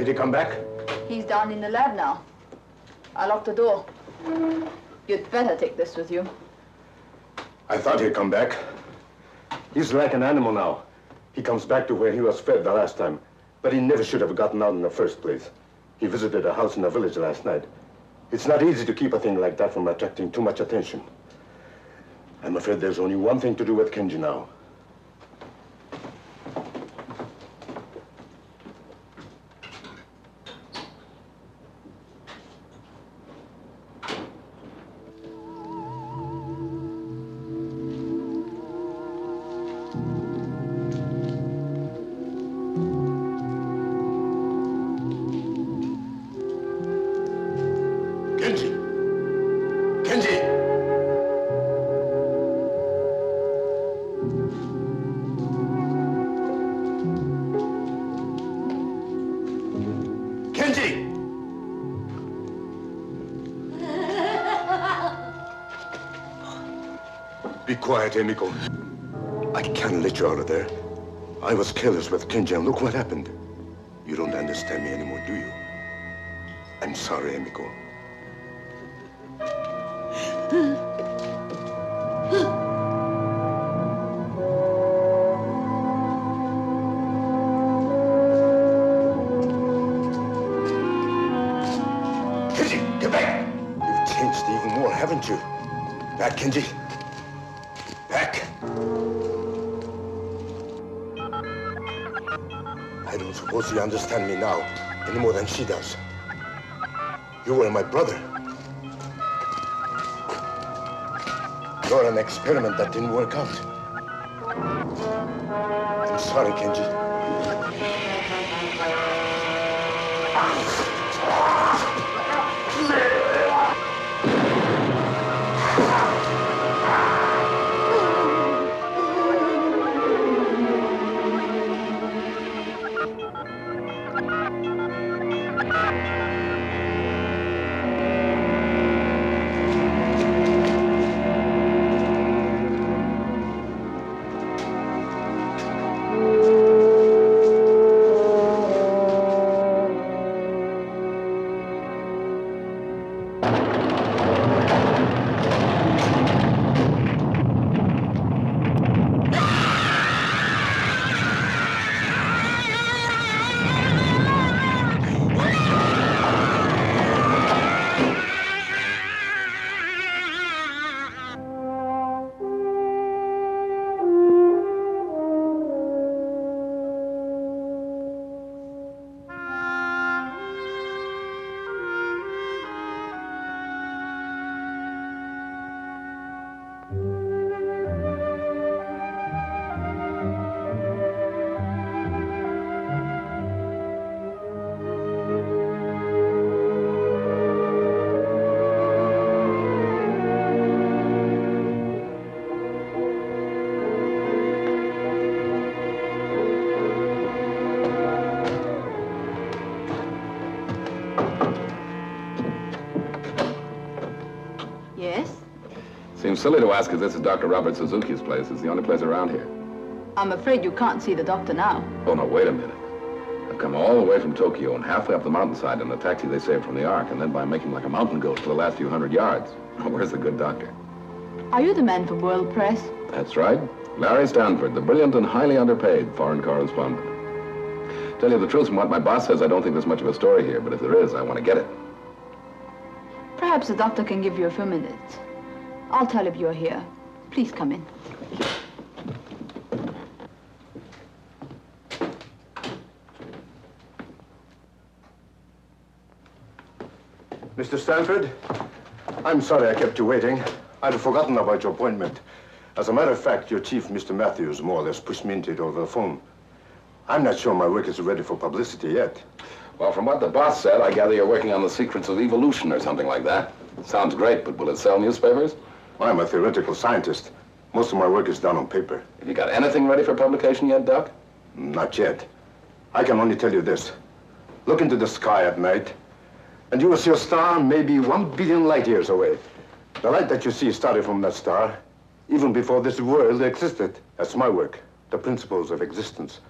Did he come back? He's down in the lab now. I locked the door. You'd better take this with you. I thought he'd come back. He's like an animal now. He comes back to where he was fed the last time. But he never should have gotten out in the first place. He visited a house in the village last night. It's not easy to keep a thing like that from attracting too much attention. I'm afraid there's only one thing to do with Kenji now. Be quiet, Emiko. I can't let you out of there. I was careless with Kenji, and look what happened. You don't understand me anymore, do you? I'm sorry, Emiko. Kenji, get back! You've changed even more, haven't you? Back, Kenji. Back. I don't suppose you understand me now any more than she does. You were my brother. You're an experiment that didn't work out. I'm sorry, Kenji. Seems silly to ask if this is Dr. Robert Suzuki's place. It's the only place around here. I'm afraid you can't see the doctor now. Oh, no, wait a minute. I've come all the way from Tokyo and halfway up the mountainside in the taxi they saved from the Ark, and then by making like a mountain goat for the last few hundred yards. Where's the good doctor? Are you the man for World Press? That's right. Larry Stanford, the brilliant and highly underpaid foreign correspondent. Tell you the truth, from what my boss says, I don't think there's much of a story here, but if there is, I want to get it. Perhaps the doctor can give you a few minutes. I'll tell if you're here. Please come in. Mr. Stanford, I'm sorry I kept you waiting. I'd forgotten about your appointment. As a matter of fact, your chief, Mr. Matthews, more or less pushed me into it over the phone. I'm not sure my work is ready for publicity yet. Well, from what the boss said, I gather you're working on the secrets of evolution or something like that. Sounds great, but will it sell newspapers? I'm a theoretical scientist. Most of my work is done on paper. Have you got anything ready for publication yet, Doc? Not yet. I can only tell you this. Look into the sky at night, and you will see a star maybe 1 billion light years away. The light that you see started from that star, even before this world existed. That's my work, the principles of existence.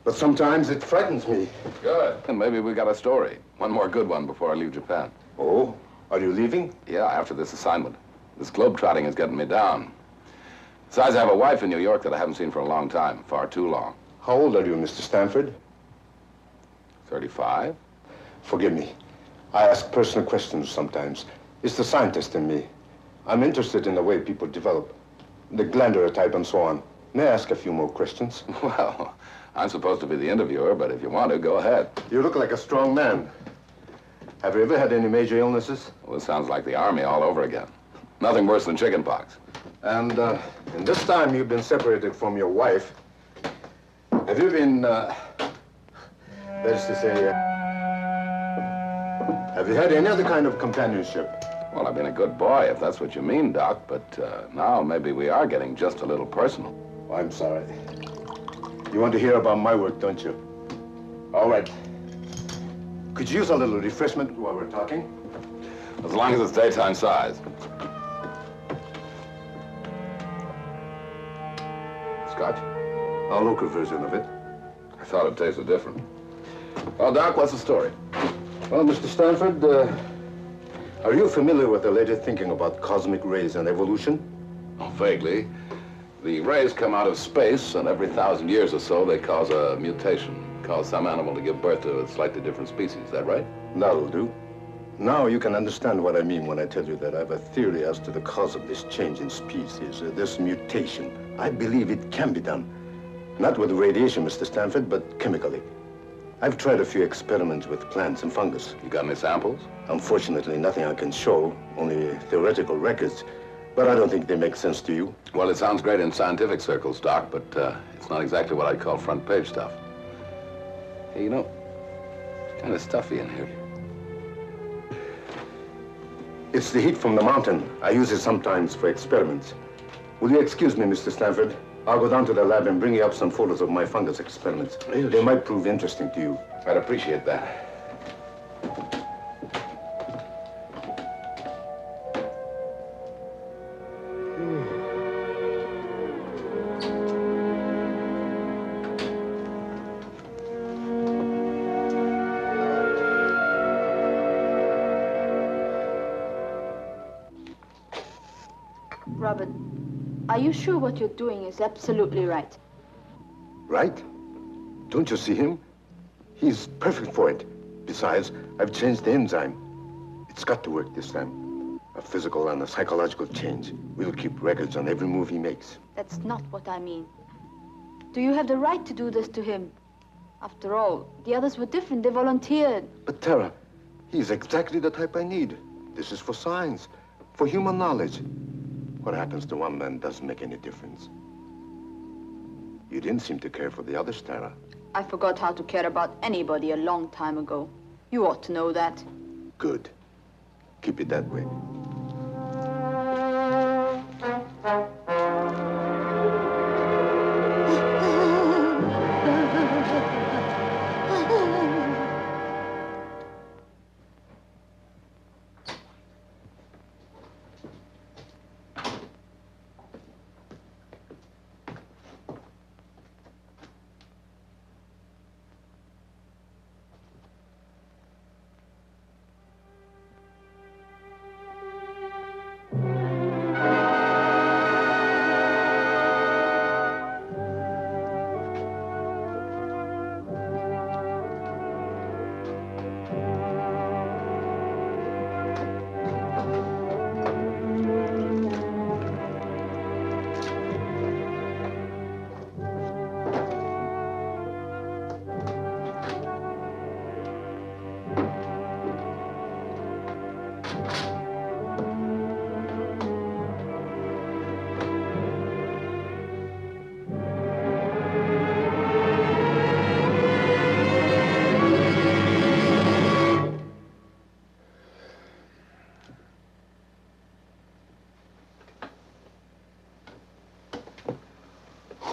But sometimes it frightens me. Good. And maybe we got a story. One more good one before I leave Japan. Oh? Are you leaving? Yeah, after this assignment. This globe-trotting is getting me down. Besides, I have a wife in New York that I haven't seen for a long time. Far too long. How old are you, Mr. Stanford? 35? Forgive me. I ask personal questions sometimes. It's the scientist in me. I'm interested in the way people develop. The glandular type and so on. May I ask a few more questions? Well, I'm supposed to be the interviewer, but if you want to, go ahead. You look like a strong man. Have you ever had any major illnesses? Well, this sounds like the Army all over again. Nothing worse than chickenpox. And in this time you've been separated from your wife, have you been, that is to say, have you had any other kind of companionship? Well, I've been a good boy, if that's what you mean, Doc, but now maybe we are getting just a little personal. I'm sorry. You want to hear about my work, don't you? All right. Could you use a little refreshment while we're talking? As long as it's daytime size. Scotch? A local version of it. I thought it tasted different. Well, Doc, what's the story? Well, Mr. Stanford, are you familiar with the latest thinking about cosmic rays and evolution? Oh, vaguely. The rays come out of space, and every 1,000 years or so, they cause a mutation, cause some animal to give birth to a slightly different species. Is that right? That'll do. Now you can understand what I mean when I tell you that I have a theory as to the cause of this change in species, this mutation. I believe it can be done. Not with radiation, Mr. Stanford, but chemically. I've tried a few experiments with plants and fungus. You got any samples? Unfortunately, nothing I can show, only theoretical records. But I don't think they make sense to you. Well, it sounds great in scientific circles, Doc, but it's not exactly what I'd call front page stuff. Hey, you know, it's kind of stuffy in here. It's the heat from the mountain. I use it sometimes for experiments. Will you excuse me, Mr. Stanford? I'll go down to the lab and bring you up some photos of my fungus experiments. Yes. They might prove interesting to you. I'd appreciate that. Robert, are you sure what you're doing is absolutely right? Right? Don't you see him? He's perfect for it. Besides, I've changed the enzyme. It's got to work this time. A physical and a psychological change. We'll keep records on every move he makes. That's not what I mean. Do you have the right to do this to him? After all, the others were different. They volunteered. But Tara, he's exactly the type I need. This is for science, for human knowledge. What happens to one man doesn't make any difference. You didn't seem to care for the others, Tara. I forgot how to care about anybody a long time ago. You ought to know that. Good. Keep it that way.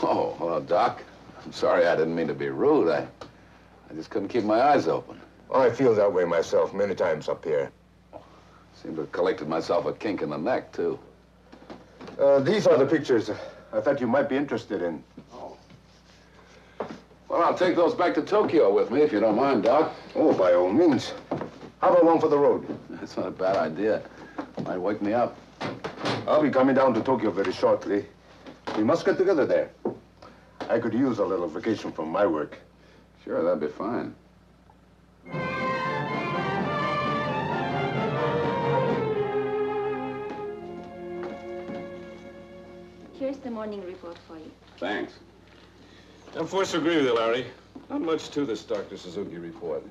Oh, well, Doc, I'm sorry I didn't mean to be rude. I just couldn't keep my eyes open. Oh, I feel that way myself many times up here. Seemed to have collected myself a kink in the neck, too. These are the pictures I thought you might be interested in. Well, Well, I'll take those back to Tokyo with me, if you don't mind, Doc. Oh, by all means. How about one for the road? That's not a bad idea. Might wake me up. I'll be coming down to Tokyo very shortly. We must get together there. I could use a little vacation from my work. Sure, that'd be fine. Here's the morning report for you. Thanks. I'm forced to agree with you, Larry. Not much to this Dr. Suzuki report.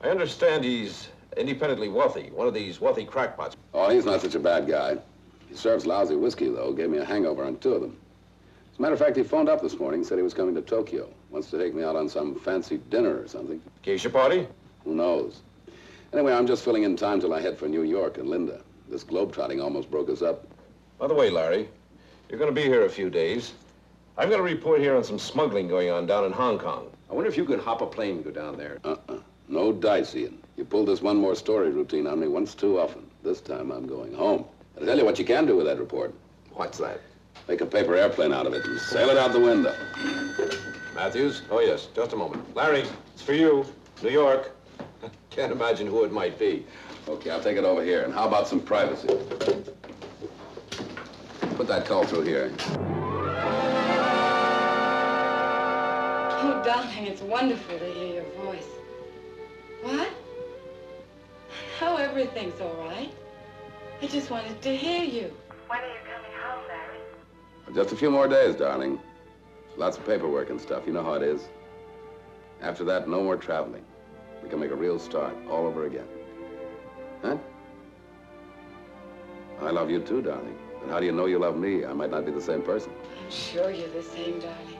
I understand he's independently wealthy, one of these wealthy crackpots. Oh, he's not such a bad guy. He serves lousy whiskey, though. Gave me a hangover on 2 of them. As a matter of fact, he phoned up this morning, said he was coming to Tokyo. Wants to take me out on some fancy dinner or something. Geisha party? Who knows? Anyway, I'm just filling in time till I head for New York and Linda. This globetrotting almost broke us up. By the way, Larry, you're going to be here a few days. I've got a report here on some smuggling going on down in Hong Kong. I wonder if you could hop a plane and go down there. No dice, Ian. You pulled this one more story routine on me once too often. This time I'm going home. I'll tell you what you can do with that report. What's that? Make a paper airplane out of it and sail it out the window. Matthews? Oh, yes. Just a moment. Larry, it's for you. New York. Can't imagine who it might be. Okay, I'll take it over here. And how about some privacy? Put that call through here. Oh, darling, it's wonderful to hear your voice. What? Oh, everything's all right. I just wanted to hear you. When are you coming home, Larry? Just a few more days, darling. Lots of paperwork and stuff. You know how it is. After that, no more traveling. We can make a real start all over again. Huh? I love you too, darling. But how do you know you love me? I might not be the same person. I'm sure you're the same, darling.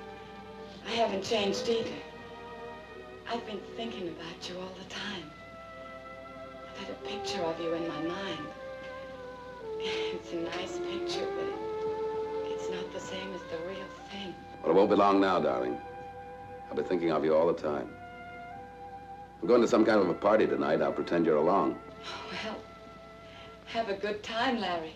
I haven't changed either. I've been thinking about you all the time. I've had a picture of you in my mind. It's a nice picture, but it's not the same as the real thing. Well, it won't be long now, darling. I'll be thinking of you all the time. I'm going to some kind of a party tonight. I'll pretend you're along. Well, have a good time, Larry.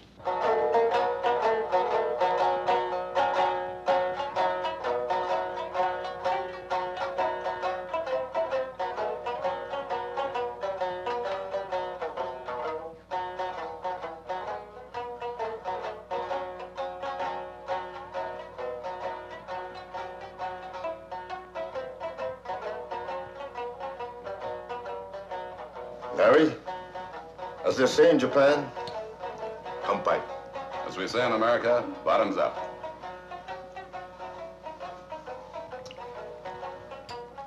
Larry, as they say in Japan, kampai. As we say in America, bottoms up.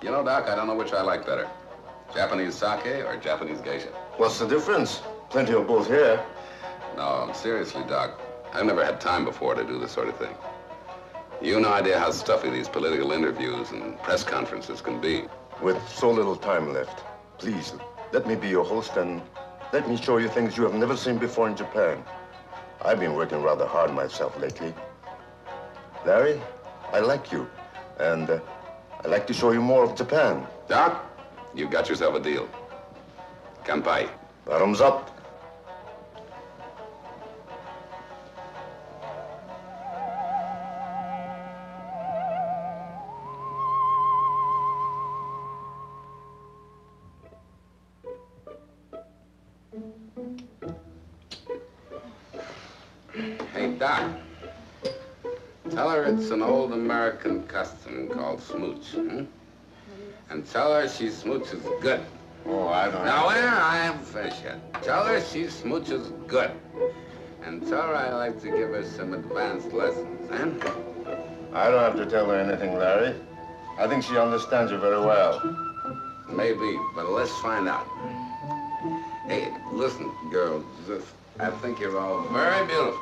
You know, Doc, I don't know which I like better. Japanese sake or Japanese geisha? What's the difference? Plenty of both here. No, seriously, Doc. I've never had time before to do this sort of thing. You've no idea how stuffy these political interviews and press conferences can be. With so little time left, please, let me be your host and let me show you things you have never seen before in Japan. I've been working rather hard myself lately. Larry, I like you, and I'd like to show you more of Japan. Doc, you've got yourself a deal. Kanpai. Bottoms up. Hey, Doc. Tell her it's an old American custom called smooch, hmm? And tell her she smooches good. Oh, I don't Now, where? I haven't finished yet. Tell her she smooches good. And tell her I like to give her some advanced lessons, eh? I don't have to tell her anything, Larry. I think she understands you very well. Maybe, but let's find out. Hey, listen, girls, I think you're all very beautiful.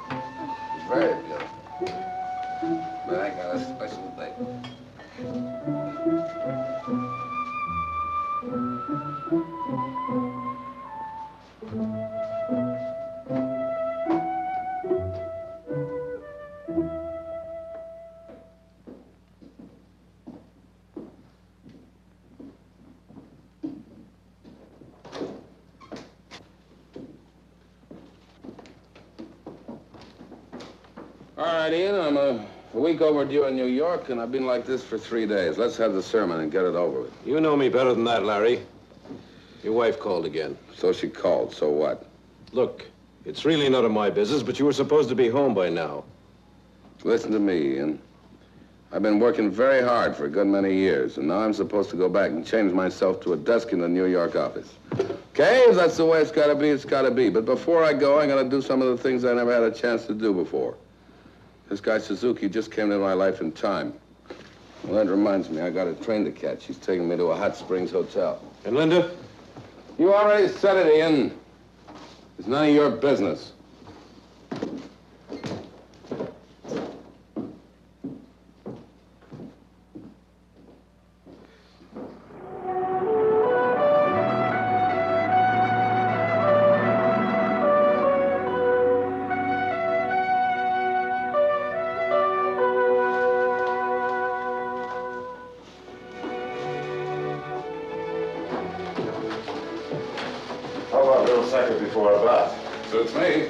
Very beautiful. But I got a special thing. All right, Ian, I'm A week overdue in New York, and I've been like this for 3 days. Let's have the sermon and get it over with. You know me better than that, Larry. Your wife called again. So she called, so what? Look, it's really none of my business, but you were supposed to be home by now. Listen to me, Ian. I've been working very hard for a good many years, and now I'm supposed to go back and change myself to a desk in the New York office. Okay, if that's the way it's gotta be, it's gotta be. But before I go, I gotta do some of the things I never had a chance to do before. This guy Suzuki just came into my life in time. Well, that reminds me, I got a train to catch. He's taking me to a Hot Springs hotel. And Linda? You already said it, Ian. It's none of your business. How about a little second before a bath? Suits me.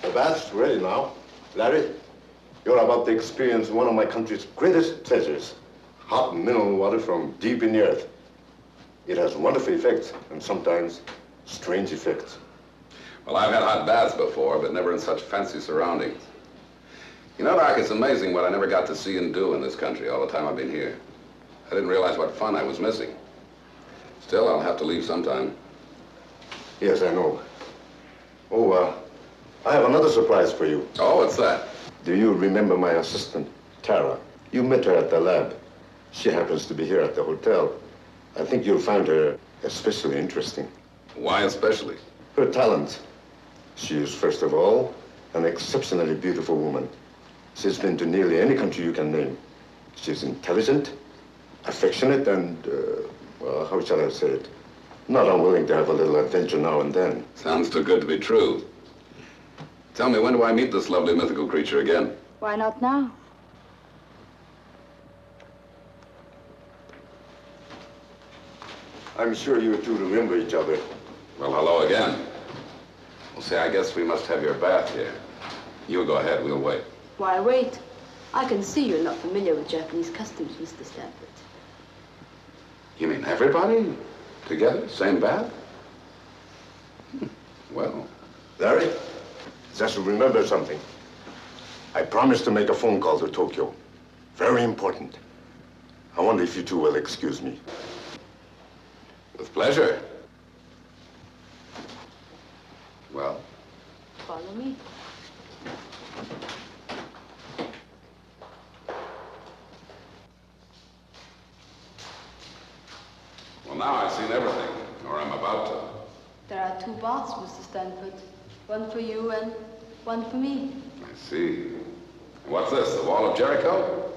The bath's ready now. Larry, you're about to experience one of my country's greatest treasures. Hot mineral water from deep in the earth. It has wonderful effects and sometimes strange effects. Well, I've had hot baths before, but never in such fancy surroundings. You know, Doc, it's amazing what I never got to see and do in this country all the time I've been here. I didn't realize what fun I was missing. Still, I'll have to leave sometime. Yes, I know. Oh, I have another surprise for you. Oh, what's that? Do you remember my assistant, Tara? You met her at the lab. She happens to be here at the hotel. I think you'll find her especially interesting. Why especially? Her talent. She is, first of all, an exceptionally beautiful woman. She's been to nearly any country you can name. She's intelligent, affectionate, and, well, how shall I say it? Not unwilling to have a little adventure now and then. Sounds too good to be true. Tell me, when do I meet this lovely mythical creature again? Why not now? I'm sure you two remember each other. Well, hello again. Well, say, I guess we must have your bath here. You go ahead, we'll wait. Why wait? I can see you're not familiar with Japanese customs, Mr. Stanford. You mean everybody? Together? Same bath? Well. Larry, just remember something. I promised to make a phone call to Tokyo. Very important. I wonder if you two will excuse me. With pleasure. Well? Follow me. Well, now I've seen everything, or I'm about to. There are 2 baths, Mr. Stanford. One for you and one for me. I see. What's this, the Wall of Jericho?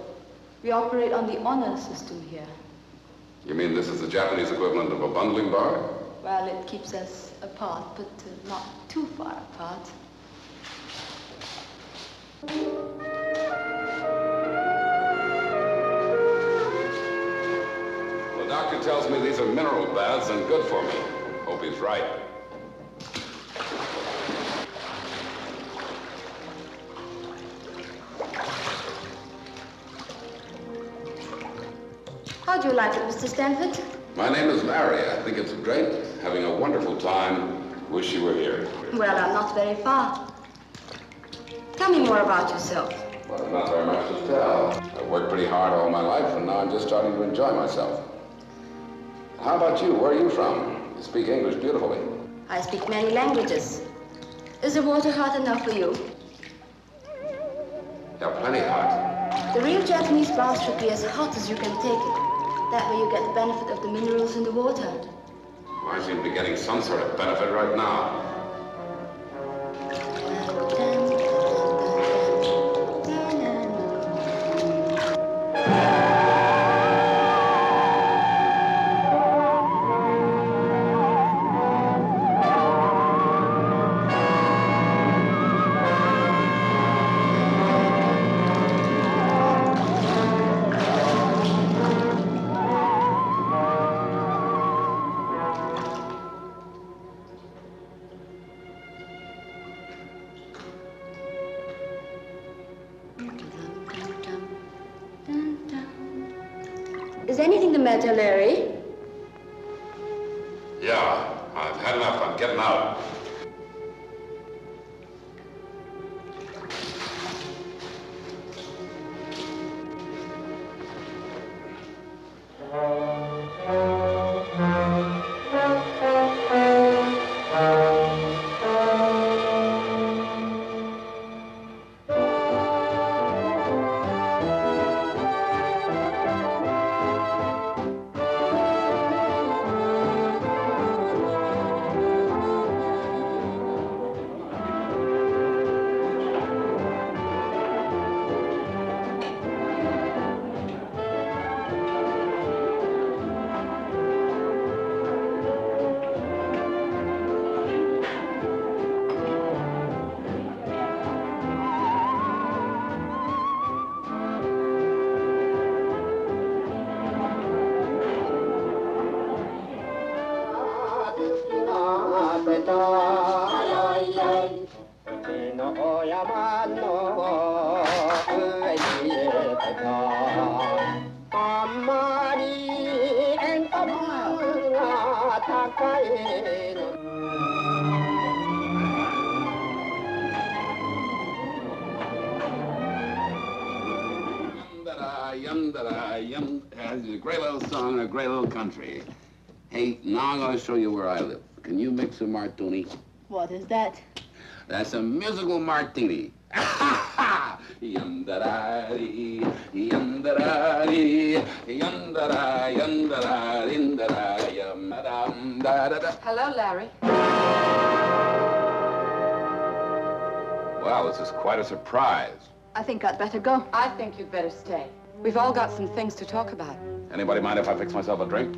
We operate on the honor system here. You mean this is the Japanese equivalent of a bundling bar? Well, it keeps us apart, but not too far apart. The doctor tells me these are mineral baths and good for me. Hope he's right. How'd you like it, Mr. Stanford? My name is Larry. I think it's great. Having a wonderful time. Wish you were here. Well, I'm not very far. Tell me more about yourself. Well, there's not very much to tell. I've worked pretty hard all my life, and now I'm just starting to enjoy myself. How about you? Where are you from? You speak English beautifully. I speak many languages. Is the water hot enough for you? Yeah, plenty hot. The real Japanese bath should be as hot as you can take it. That way you get the benefit of the minerals in the water. I seem to be getting some sort of benefit right now. Is anything the matter, Larry? Yeah, I've had enough. I'm getting out. It's a great little song and a great little country. Hey, now I'm going to show you where I live. Can you mix a martini? What is that? That's a musical martini. Yum-da-da-dee, yum-da-da-dee, yum-da-da, yum-da-da, ding-da-da, yum-da-dum-da-da-da. Hello, Larry. Well, this is quite a surprise. I think I'd better go. I think you'd better stay. We've all got some things to talk about. Anybody mind if I fix myself a drink?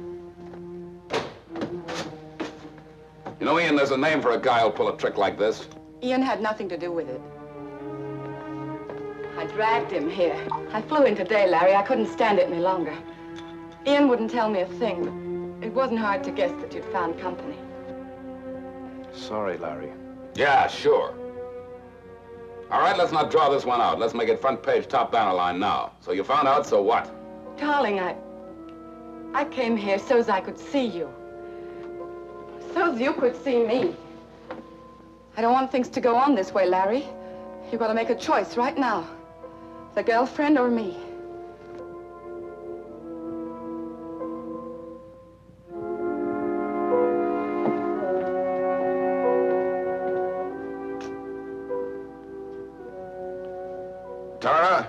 You know, Ian, there's a name for a guy who'll pull a trick like this. Ian had nothing to do with it. I dragged him here. I flew in today, Larry. I couldn't stand it any longer. Ian wouldn't tell me a thing, but it wasn't hard to guess that you'd found company. Sorry, Larry. Yeah, sure. All right, let's not draw this one out. Let's make it front page, top banner line now. So you found out, so what? Darling, I came here so as I could see you. So as you could see me. I don't want things to go on this way, Larry. You've got to make a choice right now. The girlfriend or me. Tara,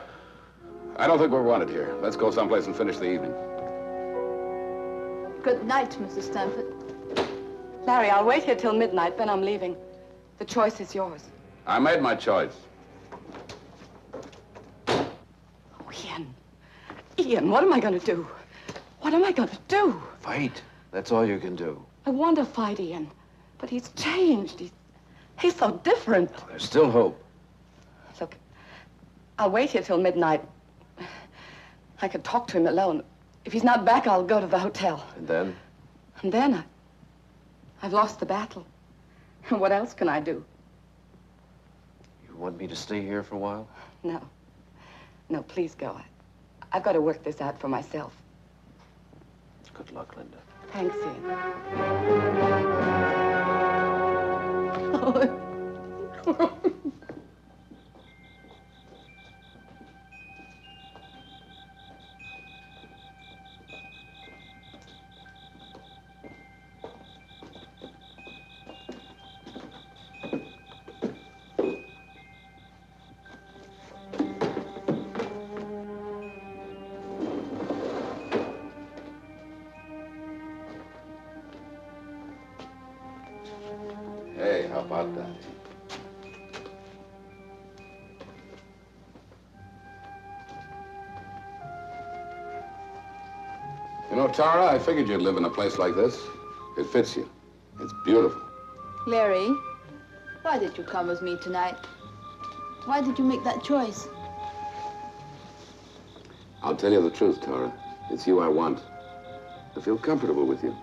I don't think we're wanted here. Let's go someplace and finish the evening. Good night, Mrs. Stanford. Larry, I'll wait here till midnight, then I'm leaving. The choice is yours. I made my choice. Oh, Ian. Ian, what am I going to do? What am I going to do? Fight. That's all you can do. I want to fight Ian, but he's changed. He's so different. There's still hope. Look, I'll wait here till midnight. I could talk to him alone. If he's not back, I'll go to the hotel. And then? And then I've lost the battle. What else can I do? You want me to stay here for a while? No. No, please go. I've got to work this out for myself. Good luck, Linda. Thanks, Ian. Hey, how about that? You know, Tara, I figured you'd live in a place like this. It fits you. It's beautiful. Larry, why did you come with me tonight? Why did you make that choice? I'll tell you the truth, Tara. It's you I want. I feel comfortable with you.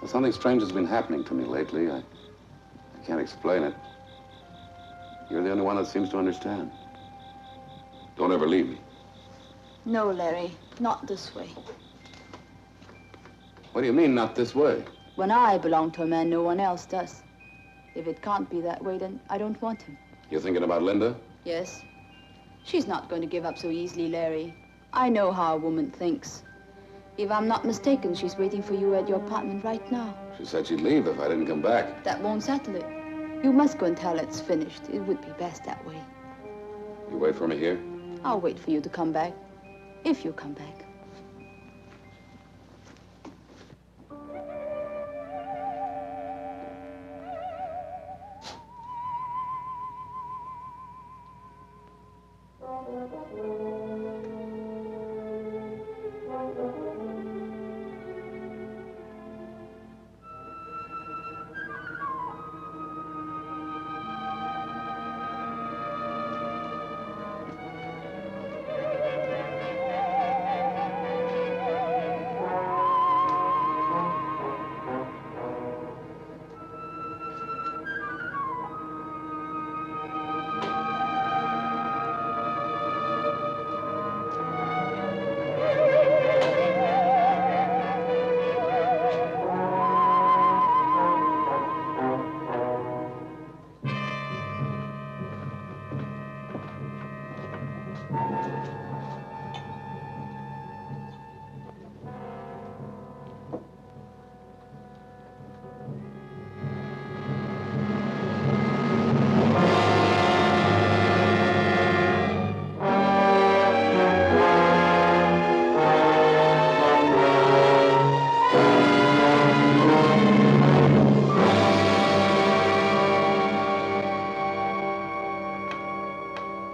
Well, something strange has been happening to me lately. I can't explain it. You're the only one that seems to understand. Don't ever leave me. No, Larry. Not this way. What do you mean, not this way? When I belong to a man, no one else does. If it can't be that way, then I don't want him. You're thinking about Linda? Yes. She's not going to give up so easily, Larry. I know how a woman thinks. If I'm not mistaken, she's waiting for you at your apartment right now. She said she'd leave if I didn't come back. That won't settle it. You must go and tell her it's finished. It would be best that way. You wait for me here? I'll wait for you to come back. If you come back.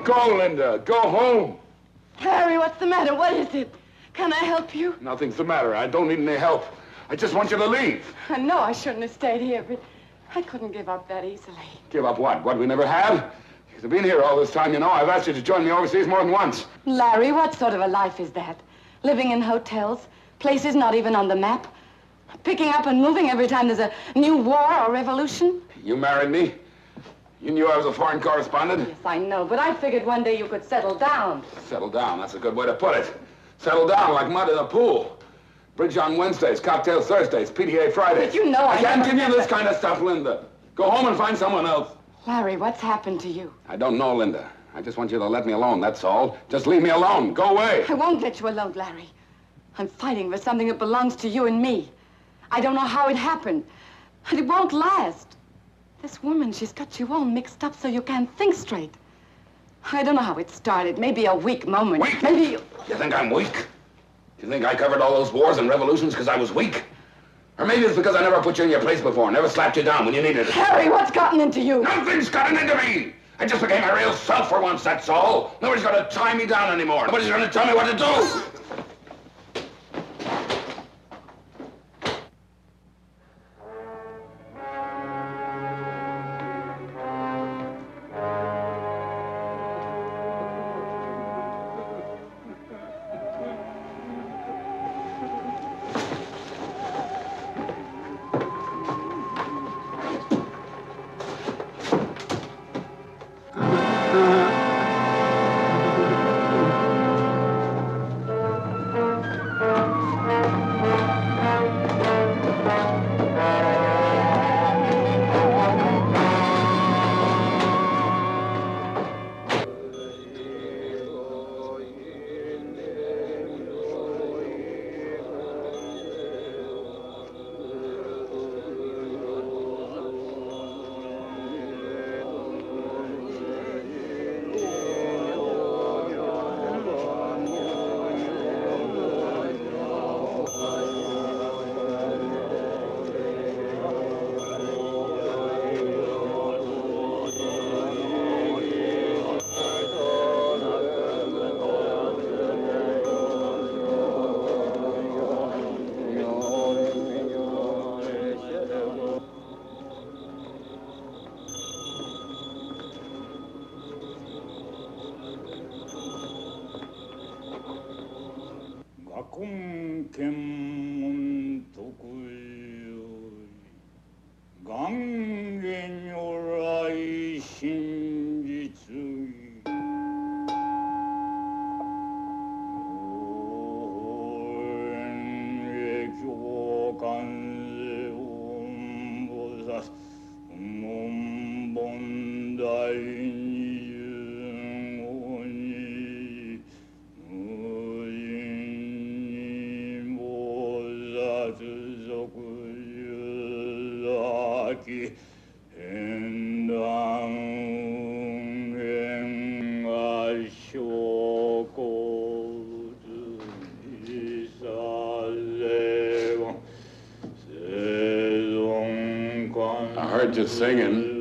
Go, Linda. Go home. Harry, what's the matter? What is it? Can I help you? Nothing's the matter. I don't need any help. I just want you to leave. I know I shouldn't have stayed here, but I couldn't give up that easily. Give up what? What we never had? You've been here all this time, you know. I've asked you to join me overseas more than once. Larry, what sort of a life is that? Living in hotels, places not even on the map, picking up and moving every time there's a new war or revolution? You married me. You knew I was a foreign correspondent. Yes, I know, but I figured one day you could settle down. Settle down. That's a good way to put it. Settle down like mud in a pool. Bridge on Wednesdays, cocktails Thursdays, PTA Fridays. But you know I can't never give you meant this that. kind of stuff, Linda. Go home and find someone else. Larry, what's happened to you? I don't know, Linda. I just want you to let me alone, that's all. Just leave me alone. Go away. I won't let you alone, Larry. I'm fighting for something that belongs to you and me. I don't know how it happened, and it won't last. This woman, she's got you all mixed up so you can't think straight. I don't know how it started. Maybe a weak moment. Weak? Maybe you... You think I'm weak? You think I covered all those wars and revolutions because I was weak? Or maybe it's because I never put you in your place before, never slapped you down when you needed it. Harry, what's gotten into you? Nothing's gotten into me! I just became my real self for once, that's all. Nobody's gonna tie me down anymore. Nobody's gonna tell me what to do. I heard you singing.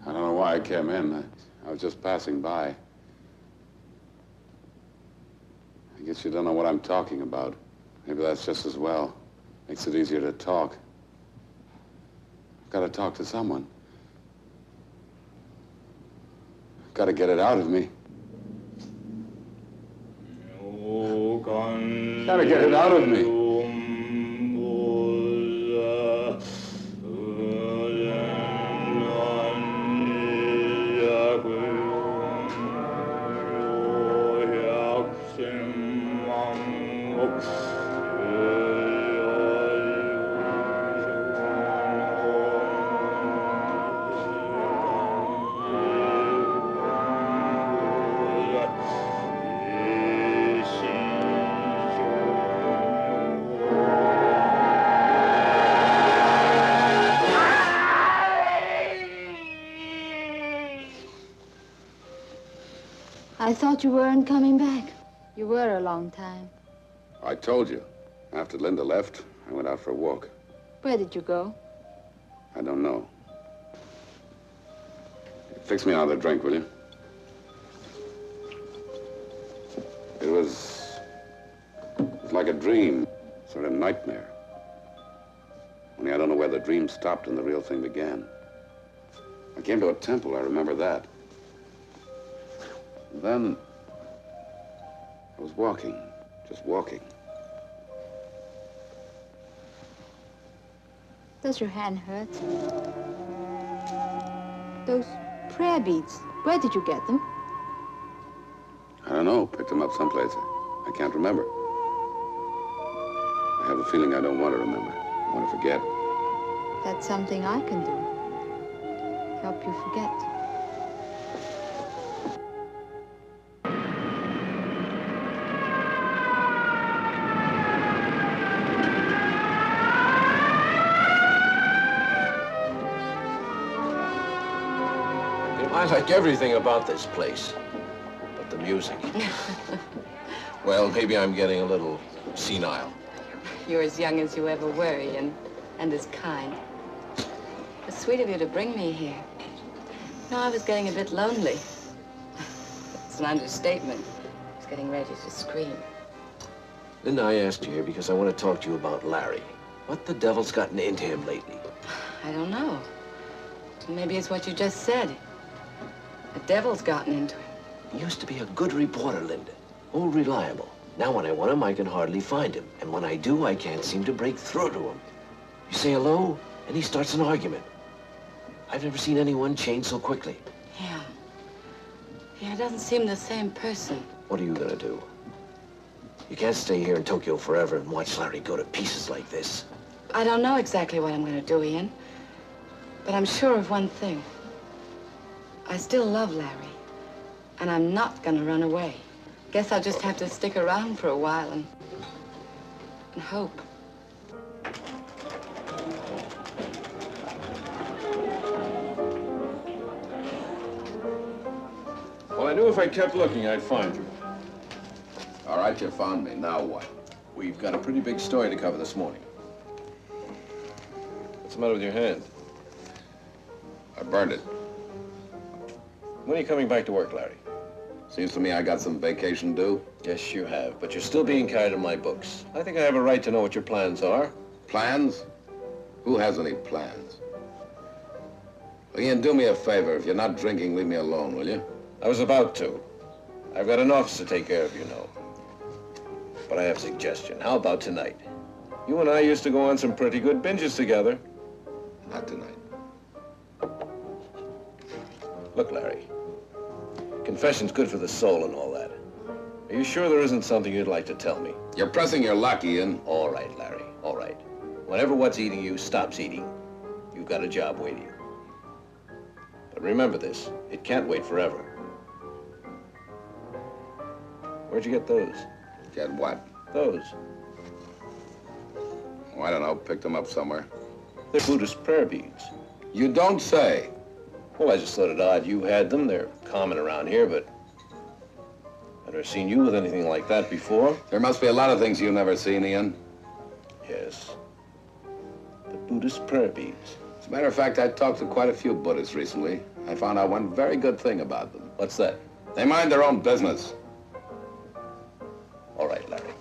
I don't know why I came in. I was just passing by. I guess you don't know what I'm talking about. Maybe that's just as well. Makes it easier to talk. I've got to talk to someone. I've got to get it out of me. Got to get it out of me. I thought you weren't coming back. You were a long time. I told you. After Linda left, I went out for a walk. Where did you go? I don't know. Fix me another drink, will you? It was like a dream, sort of nightmare. Only I don't know where the dream stopped and the real thing began. I came to a temple, I remember that. And then I was walking, just walking. Does your hand hurt? Those prayer beads, where did you get them? I don't know, picked them up someplace. I can't remember. I have a feeling I don't want to remember. I want to forget. That's something I can do. Help you forget. I like everything about this place, but the music. Well, maybe I'm getting a little senile. You're as young as you ever were, Ian, and as kind. It's sweet of you to bring me here. No, I was getting a bit lonely. It's an understatement. I was getting ready to scream. Linda, I asked you here because I want to talk to you about Larry. What the devil's gotten into him lately? I don't know. Maybe it's what you just said. The devil's gotten into him. He used to be a good reporter, Linda. Oh, reliable. Now when I want him, I can hardly find him. And when I do, I can't seem to break through to him. You say hello, and he starts an argument. I've never seen anyone change so quickly. Yeah. Yeah, it doesn't seem the same person. What are you gonna do? You can't stay here in Tokyo forever and watch Larry go to pieces like this. I don't know exactly what I'm gonna do, Ian. But I'm sure of one thing. I still love Larry, and I'm not gonna run away. Guess I'll just have to stick around for a while and hope. Well, I knew if I kept looking, I'd find you. All right, you found me. Now what? We've got a pretty big story to cover this morning. What's the matter with your hand? I burned it. When are you coming back to work, Larry? Seems to me I got some vacation due. Yes, you have, but you're still being carried in my books. I think I have a right to know what your plans are. Plans? Who has any plans? Well, Ian, do me a favor. If you're not drinking, leave me alone, will you? I was about to. I've got an office to take care of, you know. But I have a suggestion. How about tonight? You and I used to go on some pretty good binges together. Not tonight. Look, Larry. Confession's good for the soul and all that. Are you sure there isn't something you'd like to tell me? You're pressing your luck, Ian. All right, Larry, all right. Whenever what's eating you stops eating, you've got a job waiting. But remember this, it can't wait forever. Where'd you get those? Get what? Those. Oh, I don't know. Picked them up somewhere. They're Buddhist prayer beads. You don't say. Well, I just thought it odd you had them. They're common around here, but I've never seen you with anything like that before. There must be a lot of things you've never seen, Ian. Yes. The Buddhist prayer beads. As a matter of fact, I talked to quite a few Buddhists recently. I found out one very good thing about them. What's that? They mind their own business. All right, Larry.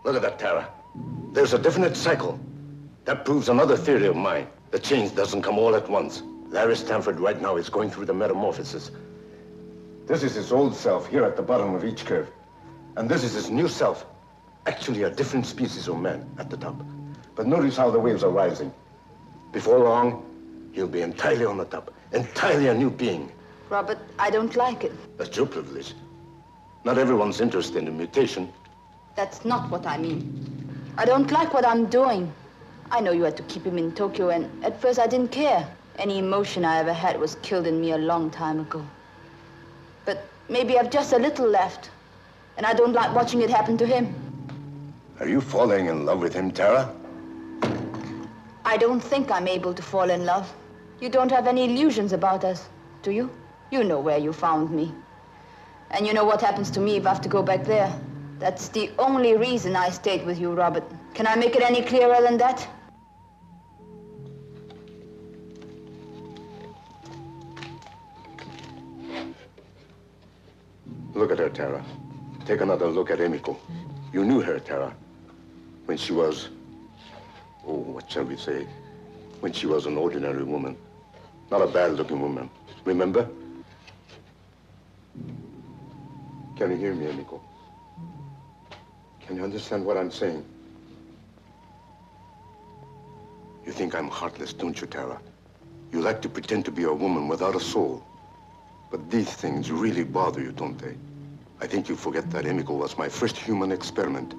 Look at that, Tara. There's a definite cycle. That proves another theory of mine. The change doesn't come all at once. Larry Stanford right now is going through the metamorphosis. This is his old self here at the bottom of each curve. And this is his new self. Actually a different species of man at the top. But notice how the waves are rising. Before long, he'll be entirely on the top. Entirely a new being. Robert, I don't like it. That's your privilege. Not everyone's interested in mutation. That's not what I mean. I don't like what I'm doing. I know you had to keep him in Tokyo, and at first I didn't care. Any emotion I ever had was killed in me a long time ago. But maybe I've just a little left, and I don't like watching it happen to him. Are you falling in love with him, Tara? I don't think I'm able to fall in love. You don't have any illusions about us, do you? You know where you found me. And you know what happens to me if I have to go back there. That's the only reason I stayed with you, Robert. Can I make it any clearer than that? Look at her, Tara. Take another look at Emiko. You knew her, Tara, when she was, oh, what shall we say? When she was an ordinary woman. Not a bad-looking woman. Remember? Can you hear me, Emiko? Can you understand what I'm saying? You think I'm heartless, don't you, Tara? You like to pretend to be a woman without a soul. But these things really bother you, don't they? I think you forget that Emiko was my first human experiment.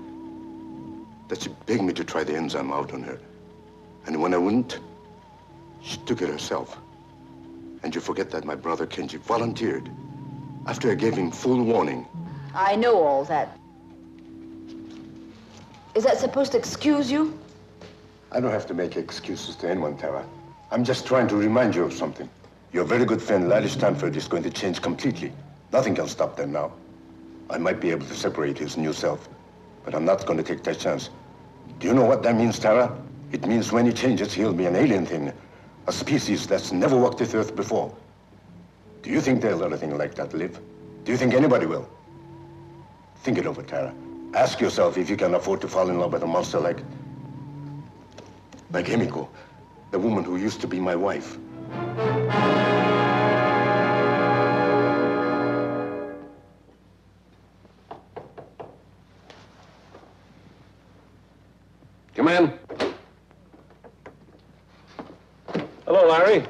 That she begged me to try the enzyme out on her. And when I wouldn't, she took it herself. And you forget that my brother Kenji volunteered after I gave him full warning. I know all that. Is that supposed to excuse you? I don't have to make excuses to anyone, Tara. I'm just trying to remind you of something. Your very good friend, Larry Stanford, is going to change completely. Nothing can stop them now. I might be able to separate his new self, but I'm not going to take that chance. Do you know what that means, Tara? It means when he changes, he'll be an alien thing, a species that's never walked this earth before. Do you think they'll let a thing like that live? Do you think anybody will? Think it over, Tara. Ask yourself if you can afford to fall in love with a monster like Himiko, the woman who used to be my wife. Come in. Hello, Larry.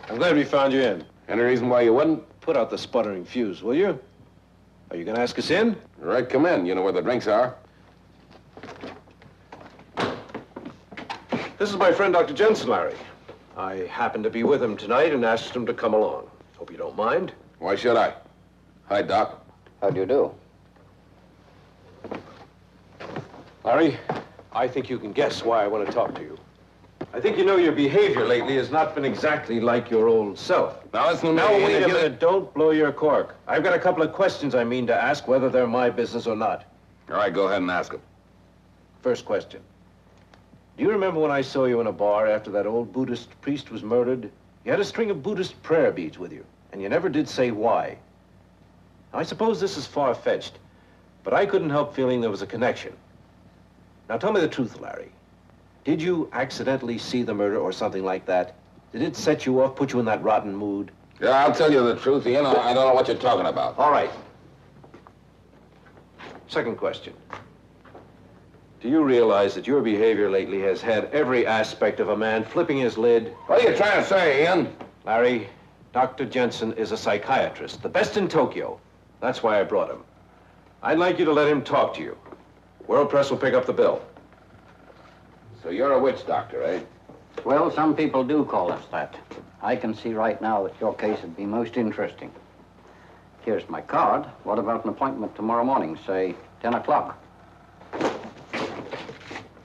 I'm glad we found you in. Any reason why you wouldn't? Put out the sputtering fuse, will you? Are you going to ask us in? All right, come in. You know where the drinks are. This is my friend, Dr. Jensen, Larry. I happened to be with him tonight and asked him to come along. Hope you don't mind. Why should I? Hi, Doc. How do you do? Larry, I think you can guess why I want to talk to you. I think you know your behavior lately has not been exactly like your old self. Now listen to me. Now, wait a minute. Don't blow your cork. I've got a couple of questions I mean to ask, whether they're my business or not. All right, go ahead and ask him. First question. Do you remember when I saw you in a bar after that old Buddhist priest was murdered? You had a string of Buddhist prayer beads with you, and you never did say why. I suppose this is far-fetched, but I couldn't help feeling there was a connection. Now, tell me the truth, Larry. Did you accidentally see the murder or something like that? Did it set you off, put you in that rotten mood? Yeah, I'll tell you the truth, Ian. I don't know what you're talking about. All right. Second question. Do you realize that your behavior lately has had every aspect of a man flipping his lid? What are you trying to say, Ian? Larry, Dr. Jensen is a psychiatrist, the best in Tokyo. That's why I brought him. I'd like you to let him talk to you. World Press will pick up the bill. So you're a witch doctor, eh? Well, some people do call us that. I can see right now that your case would be most interesting. Here's my card. What about an appointment tomorrow morning, say 10 o'clock?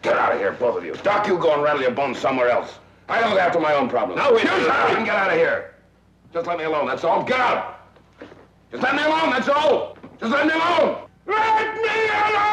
Get out of here, both of you. Doc, you go and rattle your bones somewhere else. I look after my own problems. Now, wait a You minute. shut up and get out of here. Just let me alone, that's all. Get out. Just let me alone, that's all. Just let me alone. Let me alone!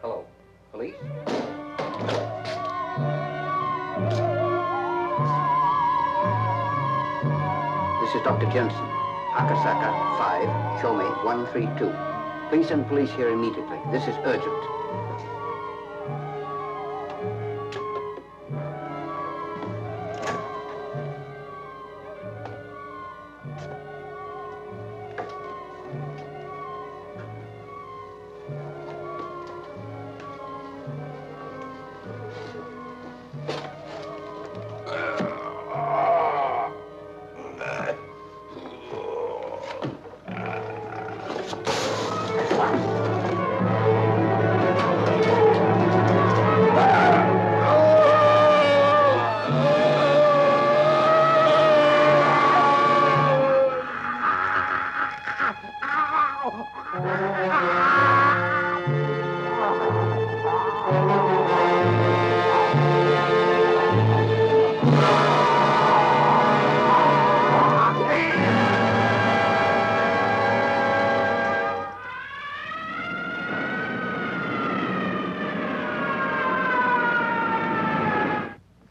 Hello, police? This is Dr. Jensen. Akasaka 5, show me 132. Please send police here immediately. This is urgent.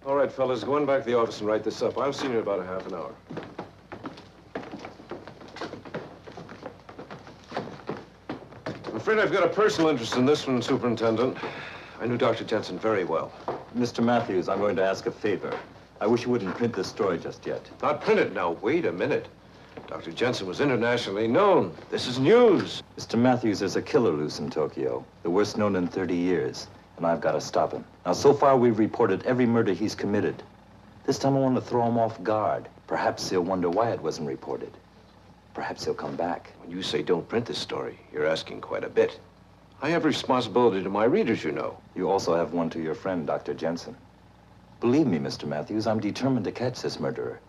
All right, fellas, go on back to the office and write this up. I'll see you in about a half an hour. I'm afraid I've got a personal interest in this one, Superintendent. I knew Dr. Jensen very well. Mr. Matthews, I'm going to ask a favor. I wish you wouldn't print this story just yet. Not print it now. Wait a minute. Dr. Jensen was internationally known. This is news. Mr. Matthews, there's a killer loose in Tokyo, the worst known in 30 years, and I've got to stop him. Now, so far, we've reported every murder he's committed. This time, I want to throw him off guard. Perhaps he'll wonder why it wasn't reported. Perhaps he'll come back. When you say don't print this story, you're asking quite a bit. I have responsibility to my readers, you know. You also have one to your friend, Dr. Jensen. Believe me, Mr. Matthews, I'm determined to catch this murderer.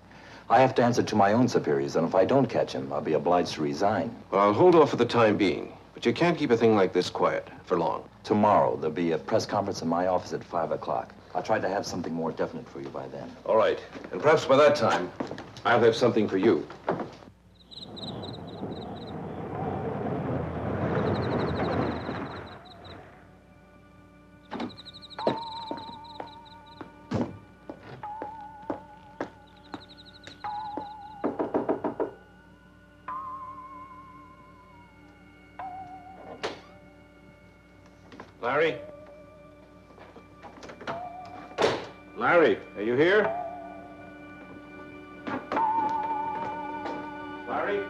I have to answer to my own superiors, and if I don't catch him, I'll be obliged to resign. Well, I'll hold off for the time being, but you can't keep a thing like this quiet for long. Tomorrow, there'll be a press conference in my office at 5 o'clock. I'll try to have something more definite for you by then. All right. And perhaps by that time, I'll have something for you. Larry? Larry, are you here? Larry?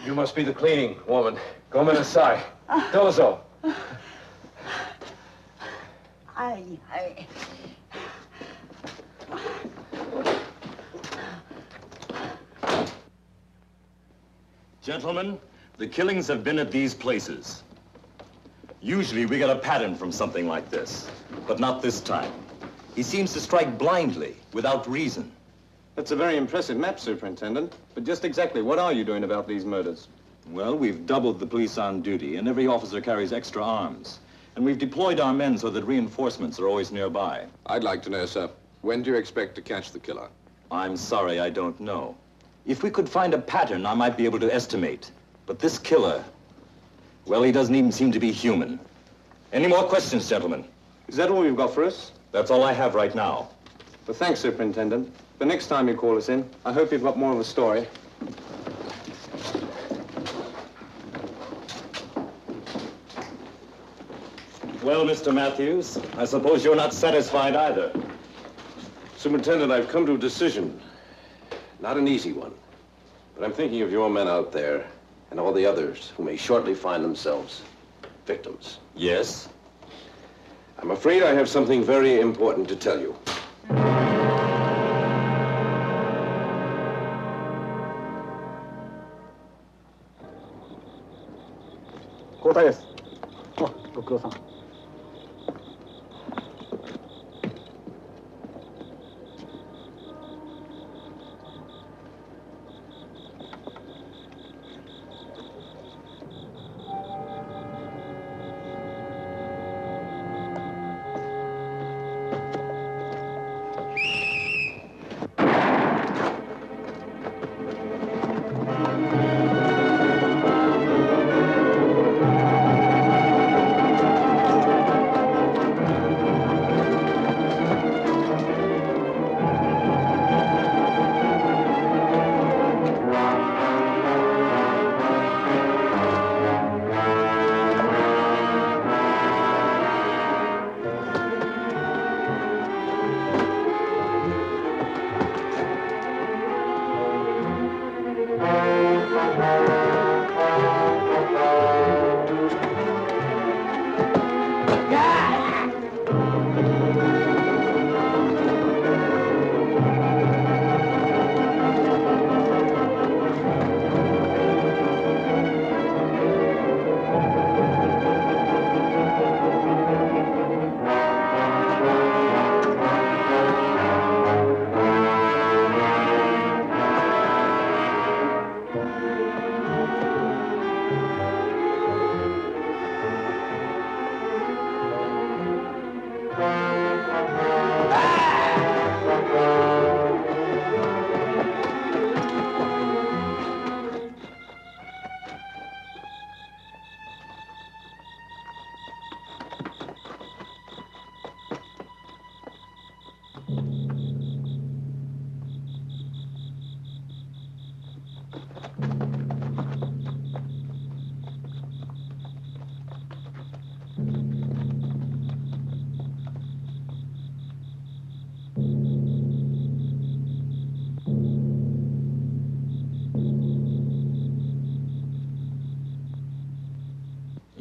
You must be the cleaning woman. Come inside. Dozo. I... Gentlemen, the killings have been at these places. Usually we get a pattern from something like this, but not this time. He seems to strike blindly, without reason. That's a very impressive map, Superintendent. But just exactly what are you doing about these murders? Well, we've doubled the police on duty, and every officer carries extra arms. And we've deployed our men so that reinforcements are always nearby. I'd like to know, sir, when do you expect to catch the killer? I'm sorry, I don't know. If we could find a pattern, I might be able to estimate. But this killer, well, he doesn't even seem to be human. Any more questions, gentlemen? Is that all you've got for us? That's all I have right now. Well, thanks, Superintendent. But next time you call us in, I hope you've got more of a story. Well, Mr. Matthews, I suppose you're not satisfied either. Superintendent, I've come to a decision. Not an easy one. But I'm thinking of your men out there and all the others who may shortly find themselves victims. Yes? I'm afraid I have something very important to tell you.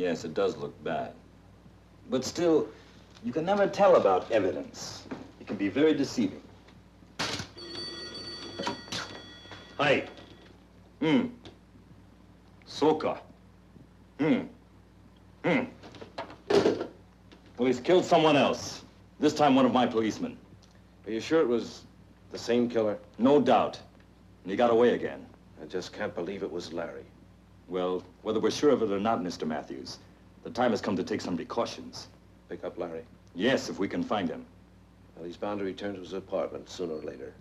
Yes, it does look bad. But still, you can never tell about evidence. It can be very deceiving. Hi. Soka. Well, he's killed someone else. This time one of my policemen. Are you sure it was the same killer? No doubt. And he got away again. I just can't believe it was Larry. Well, whether we're sure of it or not, Mr. Matthews, the time has come to take some precautions. Pick up Larry? Yes, if we can find him. Well, he's bound to return to his apartment sooner or later.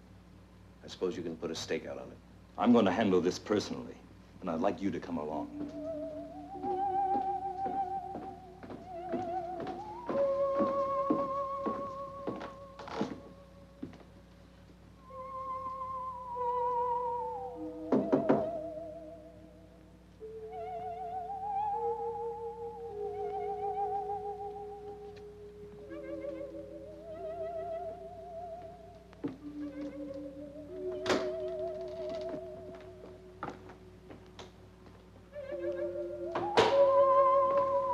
I suppose you can put a stakeout on it. I'm going to handle this personally, and I'd like you to come along.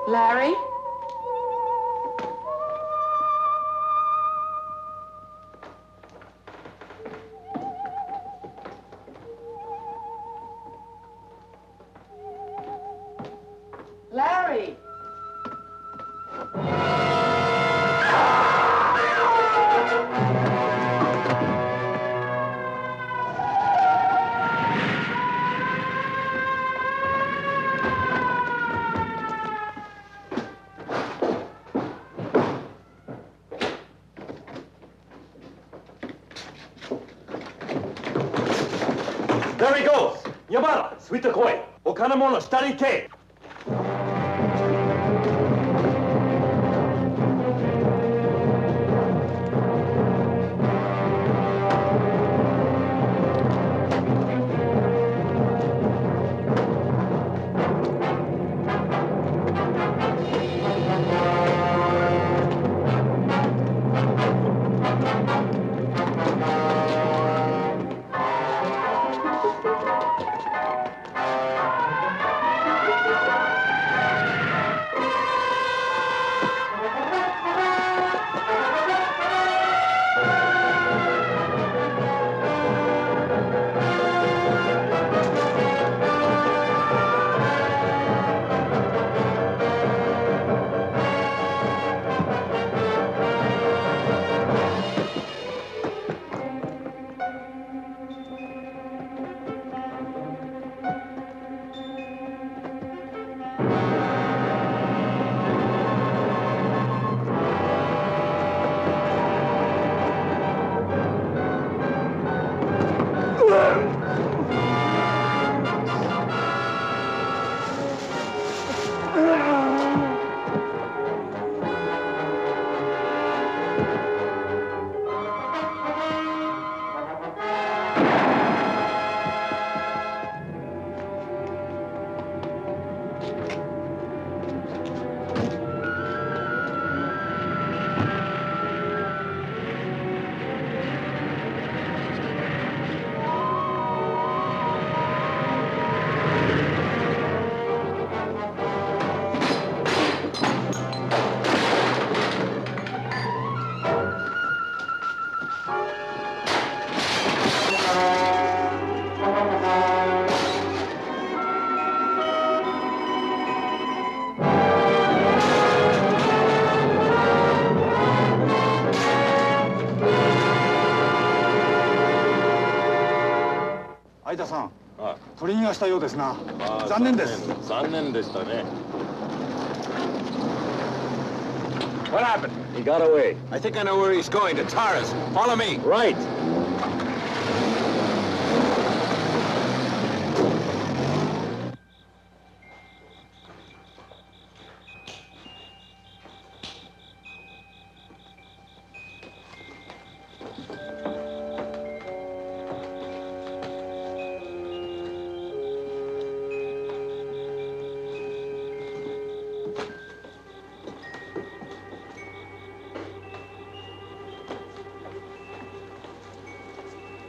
Larry? Larry! There he goes! Yamada, suita koi. Okanamono, shitari ke. What happened? He got away. I think I know where he's going, to Tara's. Follow me. Right.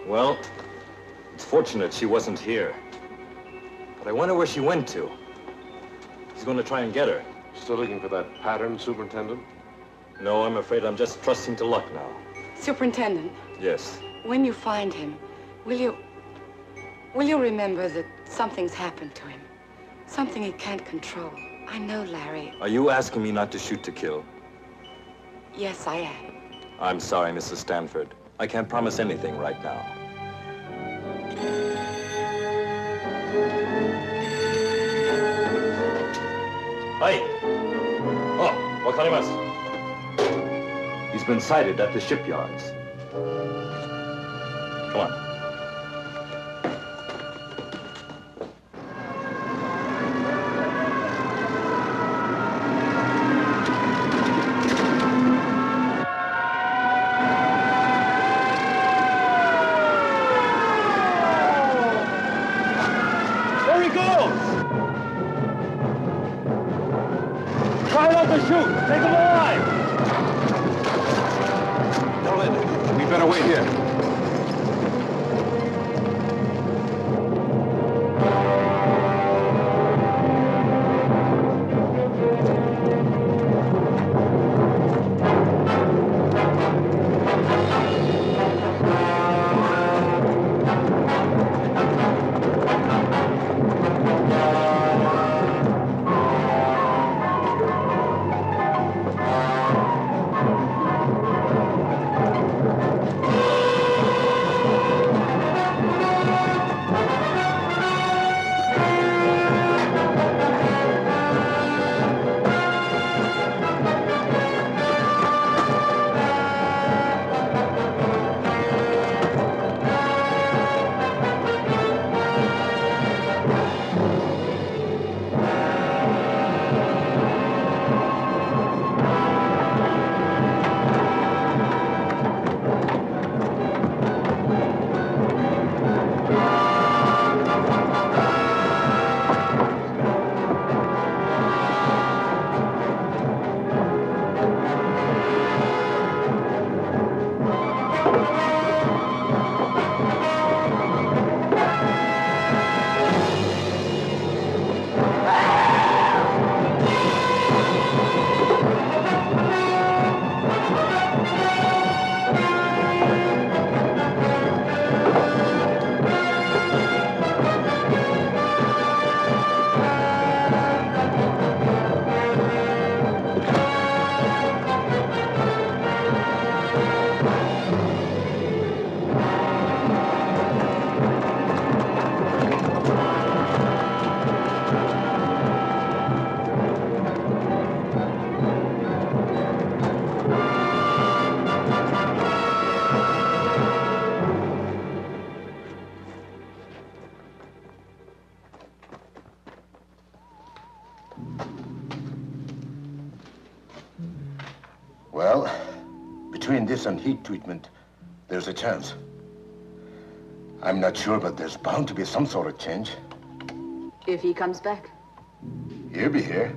Well, it's fortunate she wasn't here. But I wonder where she went to. He's going to try and get her. Still looking for that pattern, Superintendent? No, I'm afraid I'm just trusting to luck now. Superintendent, Yes. when you find him, will you remember that something's happened to him? Something he can't control. I know, Larry. Are you asking me not to shoot to kill? Yes, I am. I'm sorry, Mrs. Stanford. I can't promise anything right now. Hey! Oh, wakarimasu. He's been sighted at the shipyards. Come on. There he goes! Try not to shoot! Take him alive! Don't let it. We better wait here. Well, between this and heat treatment, there's a chance. I'm not sure, but there's bound to be some sort of change. If he comes back. He'll be here.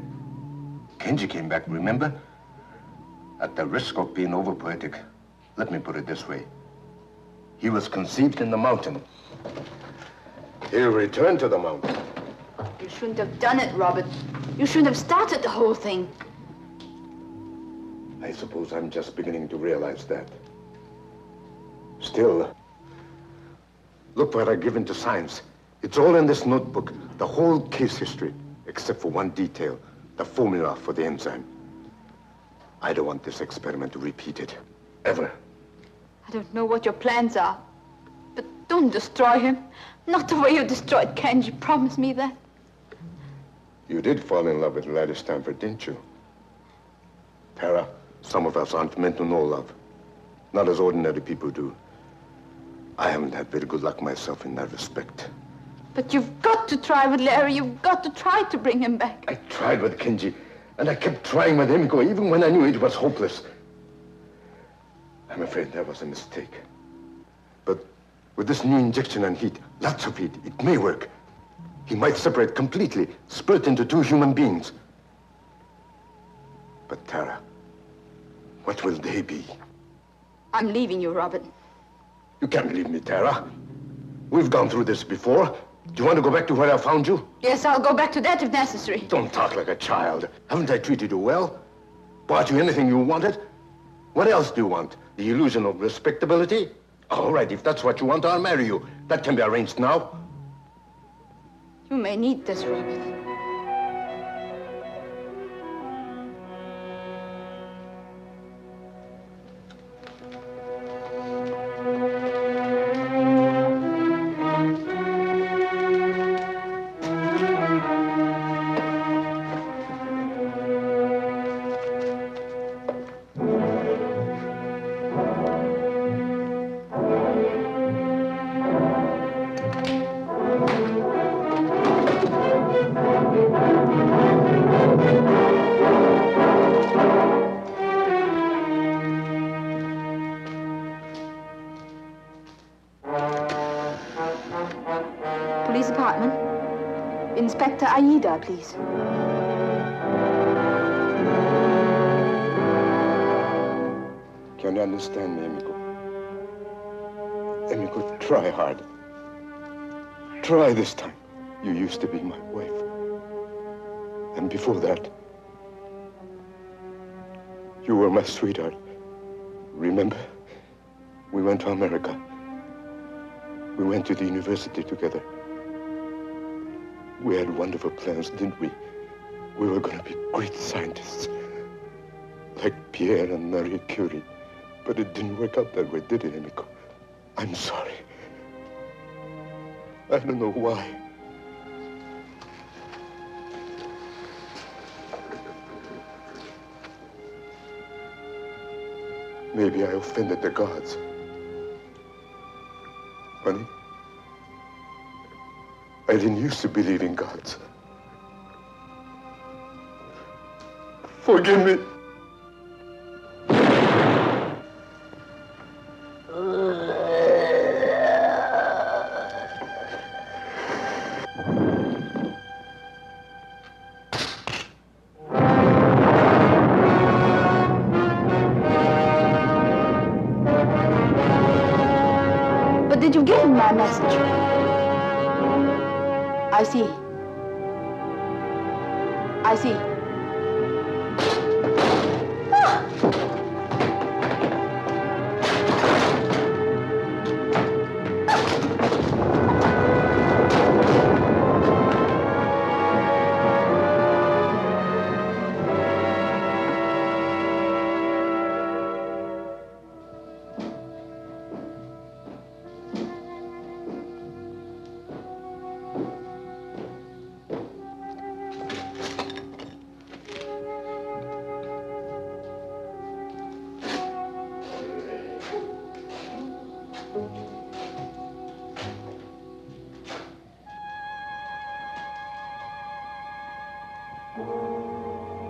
Kenji came back, remember? At the risk of being over-poetic, let me put it this way. He was conceived in the mountain. He'll return to the mountain. You shouldn't have done it, Robert. You shouldn't have started the whole thing. I suppose I'm just beginning to realize that. Still, look what I've given to science. It's all in this notebook, the whole case history, except for one detail, the formula for the enzyme. I don't want this experiment to repeat it, ever. I don't know what your plans are, but don't destroy him. Not the way you destroyed Kenji. Promise me that. You did fall in love with Gladys Stanford, didn't you? Tara, some of us aren't meant to know love. Not as ordinary people do. I haven't had very good luck myself in that respect. But you've got to try with Larry. You've got to try to bring him back. I tried with Kenji, and I kept trying with Himiko, even when I knew it was hopeless. I'm afraid that was a mistake. But with this new injection and heat, lots of heat, it may work. He might separate completely, split into two human beings. But Tara, what will they be? I'm leaving you, Robert. You can't leave me, Tara. We've gone through this before. Do you want to go back to where I found you? Yes, I'll go back to that if necessary. Don't talk like a child. Haven't I treated you well? Bought you anything you wanted? What else do you want? The illusion of respectability? All right, if that's what you want, I'll marry you. That can be arranged now. You may need this, Robert. Police department. Inspector Aida, please. Can you understand me, amigo? Amigo, try hard. Try this time. You used to be my wife. And before that, you were my sweetheart. Remember? We went to America. We went to the university together. We had wonderful plans, didn't we? We were going to be great scientists, like Pierre and Marie Curie. But it didn't work out that way, did it, amigo? I'm sorry. I don't know why. Maybe I offended the gods. Honey, I didn't used to believe in gods. Forgive me. But did you give him my message? I see. I see.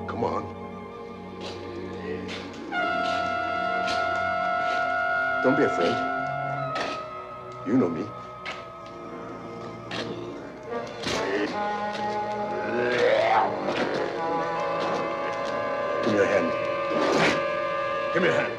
Come on. Don't be afraid. You know me. Give me your hand. Give me your hand.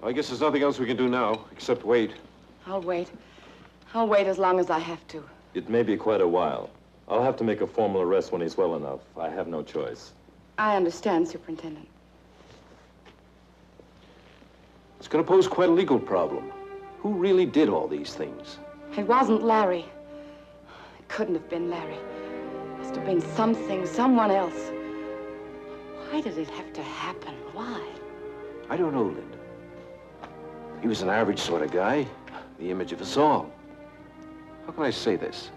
I guess there's nothing else we can do now, except wait. I'll wait. I'll wait as long as I have to. It may be quite a while. I'll have to make a formal arrest when he's well enough. I have no choice. I understand, Superintendent. It's going to pose quite a legal problem. Who really did all these things? It wasn't Larry. It couldn't have been Larry. It must have been something, someone else. Why did it have to happen? Why? I don't know, Linda. He was an average sort of guy, the image of us all. How can I say this?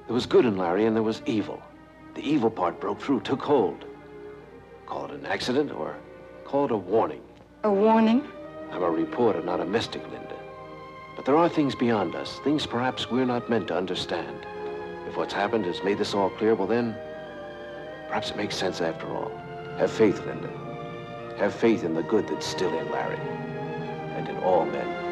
There was good in Larry and there was evil. The evil part broke through, took hold. Call it an accident or call it a warning. A warning? I'm a reporter, not a mystic, Linda. But there are things beyond us, things perhaps we're not meant to understand. If what's happened has made this all clear, well then, perhaps it makes sense after all. Have faith, Linda. Have faith in the good that's still in Larry and in all men.